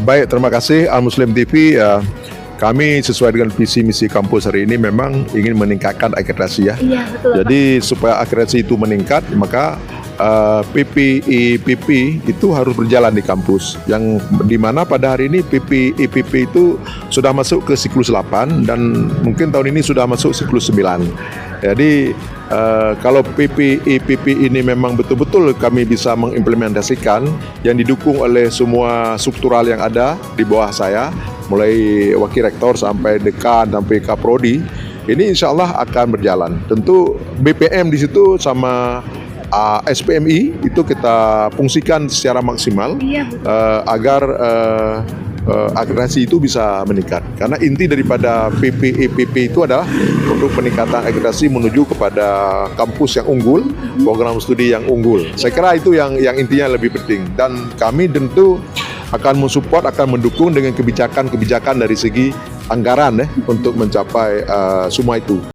Baik, terima kasih Al Muslim TV. Kami sesuai dengan visi misi kampus hari ini memang ingin meningkatkan akreditasi ya. Iya, betul. Jadi supaya akreditasi itu meningkat, maka PPIPP itu harus berjalan di kampus. Yang dimana pada hari ini PPIPP itu sudah masuk ke siklus 8 dan mungkin tahun ini sudah masuk siklus 9. Jadi kalau PPIPP ini memang betul-betul kami bisa mengimplementasikan yang didukung oleh semua struktural yang ada di bawah saya, mulai wakil rektor sampai dekan sampai kaprodi, ini insya Allah akan berjalan. Tentu BPM di situ sama SPMI itu kita fungsikan secara maksimal agar akreditasi itu bisa meningkat. Karena inti daripada PPIPP itu adalah untuk peningkatan akreditasi menuju kepada kampus yang unggul, program studi yang unggul. Saya kira itu yang intinya lebih penting. Dan kami tentu akan mensupport, akan mendukung dengan kebijakan-kebijakan dari segi anggaran untuk mencapai semua itu.